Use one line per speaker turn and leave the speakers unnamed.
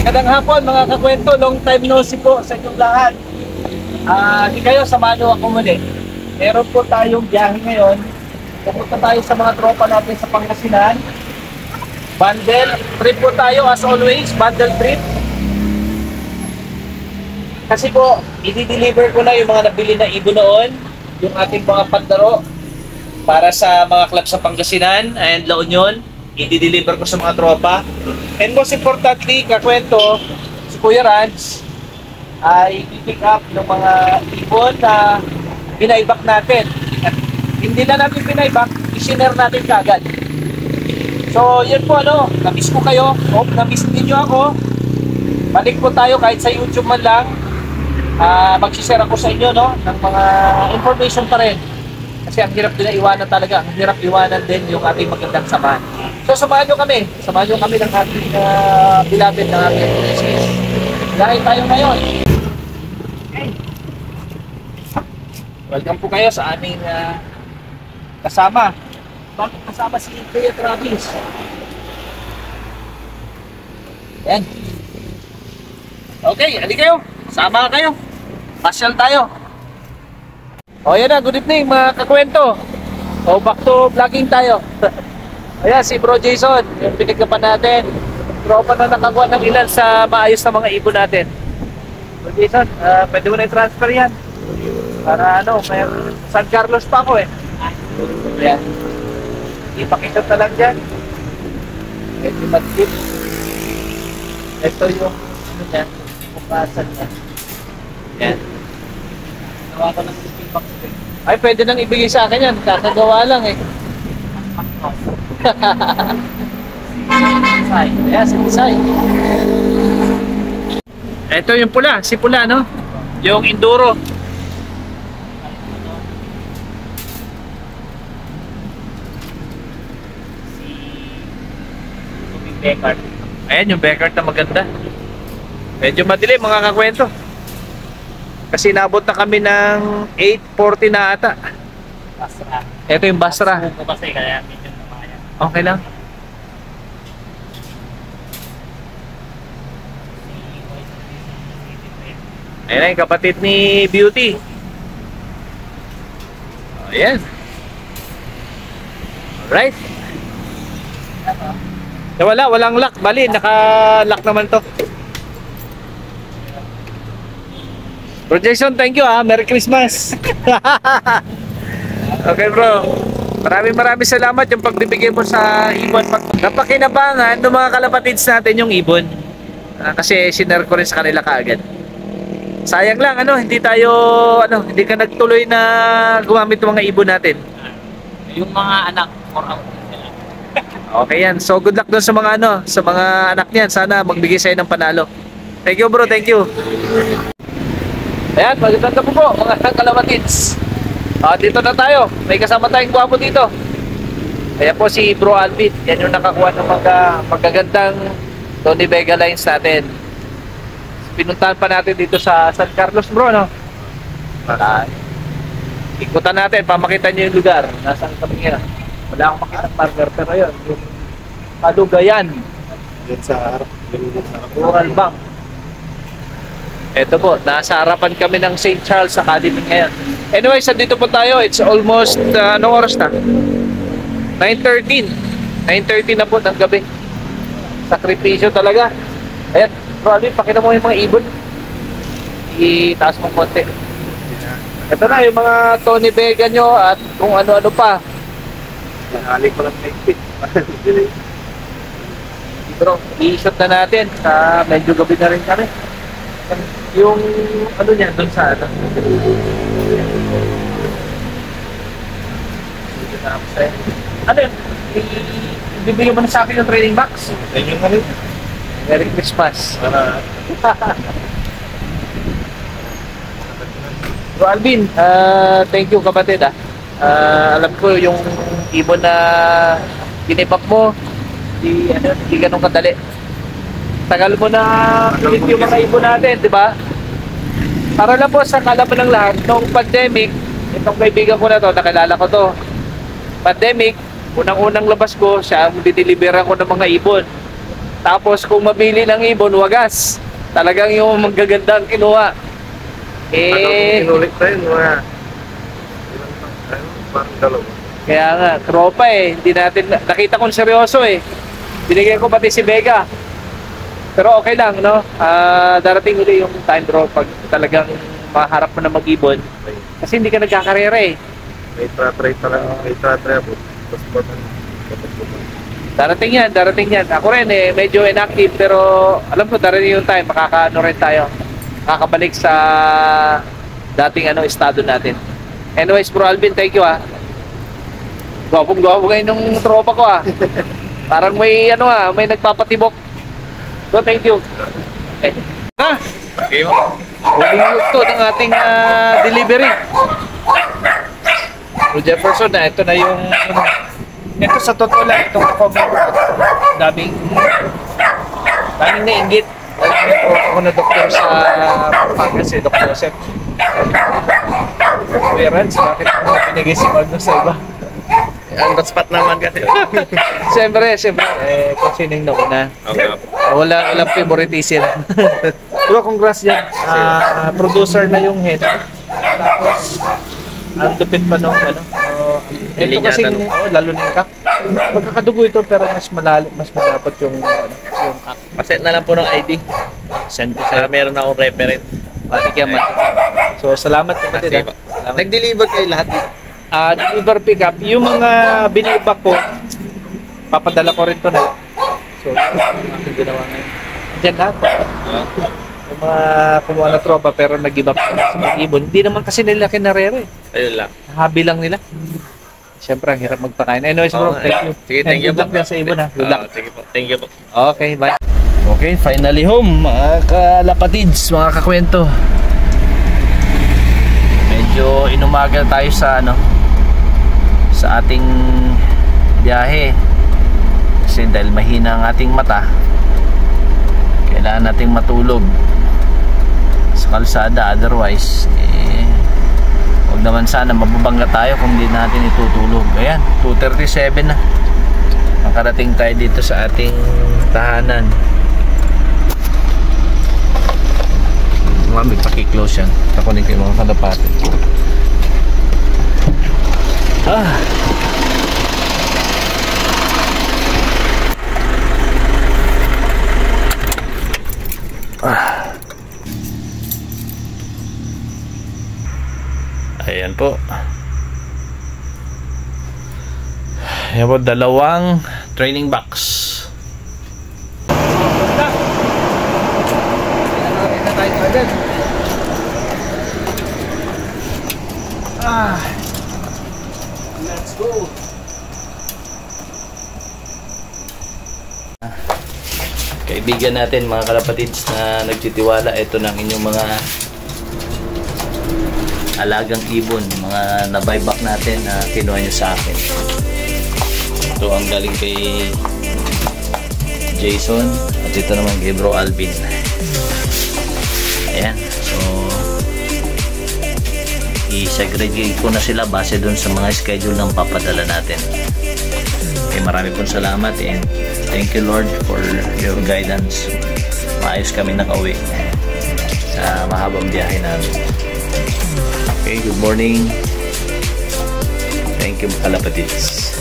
Magandang hapon mga kakwento, long time no see po sa inyong lahat. Di kayo, samahan nyo ako muli. Meron po tayong biyahe ngayon. Pupunta tayo sa mga tropa natin sa Pangasinan. Bundle trip po tayo as always, bundle trip. Kasi po, i-deliver ko na yung mga nabili na ibon noon, yung ating mga pandaro para sa mga club sa Pangasinan and La Union. I-deliver ko sa mga tropa. And most importantly, kakwento, si Kuya Rans ay i-pick up ng mga ibon na pinaibak natin. At hindi na natin pinaibak, i-share natin kagad. So, yun po na-miss ko kayo. Hope na-miss din nyo ako. Balik po tayo kahit sa YouTube man lang. Mag-share ako sa inyo ng mga information pa rin. Kasi ang hirap din na iwanan talaga. Ang hirap iwanan din yung ating magandang samahan. So, samahan nyo kami. Samahan nyo kami ng ating bilabid ng ating policies. Dahil tayo ngayon. Okay. Welcome po kayo sa aming kasama. Bakit kasama si Kuya Travis? Yan. Okay, ali kayo. Sama kayo. Pasyal tayo. O yan na, good evening mga kakwento. O back to vlogging tayo. Ayan si Bro Jason, yung pinagkapan natin. Tropa na nakakuha ng ilan sa maayos na mga ibon natin. Bro Jason, pwede mo na i-transfer yan. Para may San Carlos pa ako eh. Ayan. Ipakisap na lang dyan. Ito mag-tip. Ito yung niya, pupasan niya. Ayan. Nawa ko ng sleeping box eh. Ay, pwede nang ibigay sa akin yan. Kakagawa lang eh. Ayan, si Tisay. Ito yung pula, si pula yung Enduro. Beckard. Ayan yung Beckard na maganda. Medyo madilim mga kakwento. Kasi nabot na kami ng 8:40 na ata. Basra. Ito yung Basra. Okay lang. Ayan yung kapatid ni Beauty. Ayan. Alright. Walang lock. Bali, naka-lock naman to. Bro Jason, thank you Merry Christmas. Okay bro. Maraming salamat yung pagbibigay mo sa ibon. Napakinabangan ng mga kalapatids natin yung ibon. Kasi sinare ko rin sa kanila kaagad. Sayang lang hindi tayo hindi ka nagtuloy na gumamit ng mga ibon natin.
Yung mga anak for out.
Okay yan. So good luck doon sa mga sa mga anak niyan. Sana magbigay sa'yo ng panalo. Thank you bro, thank you. Ayan, magandang gabi po mga kalapatids. Dito na tayo. May kasama tayong gwapo dito. Ayan po si Bro Alvin. Yan yung nakakuha ng magagandang Tony Vega lines natin. Pinuntahan pa natin dito sa San Carlos bro, ikutan natin, pamakita nyo yung lugar. Nasaan kami ngayon? Wala akong makitang marker, pero yun, yung Kalugayan.
Yan sa harap.
Rural Bank. Ito po, nasa harapan kami ng St. Charles Academy ngayon. Anyway, dito po tayo. It's almost, anong oras na? 9:13. 9:13 na po ng gabi. Sakripisyo talaga. Ayan, probably, pakita mo yung mga ibon. Itaas mo konti. Ito na yung mga Tony Vega nyo at kung ano-ano pa.
Nangaling ko lang na ikpit.
Bro, i-shot na natin. Medyo gabi na rin kami. Yung niya, doon sa ano yun? Ibibigay mo na sa akin yung training box.
Yan yung ano.
Merry Christmas. Bro Alvin, thank you kapatid alam ko yung ibon na ginibak mo hindi ganun kadali. Tagal mo na ulit yung mga ibon natin, di ba? Para lang po sa kalaban ng lahat, noong pandemic, itong kaibigan ko na to, nakilala ko to. Pandemic, unang-unang labas ko, siya ang dideliveran ko ng mga ibon. Tapos kung mabili ng ibon, wagas. Talagang yung magagandang kinuha. Eh,
Inulit tayo, mga... Parang dalawa.
kaya nga, tropa eh. Hindi natin, nakita kong seryoso eh. Binigyan ko pati si Vega. Pero okay lang, no? Darating uli yung time draw pag talagang maharap mo na mag-ibon. Kasi hindi ka nagkakarera eh.
May tra-try talaga. May tra-try ako. Tapos
Darating yan. Ako rin eh, medyo inactive pero alam ko darating yung time, makakaano rin tayo. Makakabalik sa dating estado natin. Anyways, Bro Alvin, thank you ah. Gwapong-gwapo kayo nung tropa ko ah. Parang may may nagpapatibok. So, thank you. Okay.
okay mo.
Huling yugto ng ating delivery. Bro Jefferson na, ito na yung ito sa totoo lang, itong daming nainggit. Ako na doktor sa Pampanga, si Dr. Joseph. Clearance, bakit mo pinigay si Magno sa iba?
On the spot naman kasi.
Siyempre, kung sino yung nauna.
Okay.
Walang favoritism. Pero congrats yan. Producer na yung head. Tapos, ang lupit pa nung ito kasi lalo na yung kak. Magkakadugo ito pero mas malalim, mas malapot yung kak.
Paset na lang po ng ID.
Send ko
Para
sa'yo.
meron akong referent.
Matikyaman. So, salamat kapatid. Salamat.
Nag-deliver kayo lahat dito.
Deliver pickup. Yung mga binibak ko, papadala ko rin to na. So, aking ginawa ngayon. Diyan lahat. Yung mga kumuha na tropa pero nag-give up sa mga ibon. Hindi naman kasi nila kinarera eh.
Ayun lang.
Hobby lang nila. Siyempre, ang hirap magpakain. Anyways bro, thank you.
Sige,
And
thank you
good luck
po.
din sa ibon ha. Good luck.
Sige po. Thank you po.
Okay, bye. Okay, finally home mga kalapatids, mga kakwento. Medyo inumaga tayo sa sa ating biyahe. Kasi dahil mahina ang ating mata, kailangan nating matulog sa kalsada, otherwise huwag naman sana mababangga tayo kung hindi natin itutulog. Ayan, 2:37 na. Makarating tayo dito sa ating tahanan. May paki-close yan. Kakunin ko yung mga kalapati. Ayan po. Ayan po, dalawang training box. Let's go. Kaibigan natin, mga kalapatids na nagtitiwala, ito ng inyong mga alagang ibon, mga na-buyback natin na kinuha nyo sa akin. Ito ang galing kay Jason at ito naman kay Bro Alvin. Ayan, so i-segregate ko na sila base dun sa mga schedule ng papadala natin. Okay, marami pong salamat and thank you Lord for your guidance. Maayos kami nakauwi sa mahabang biyahe namin. Okay, good morning. Thank you, kalapatids.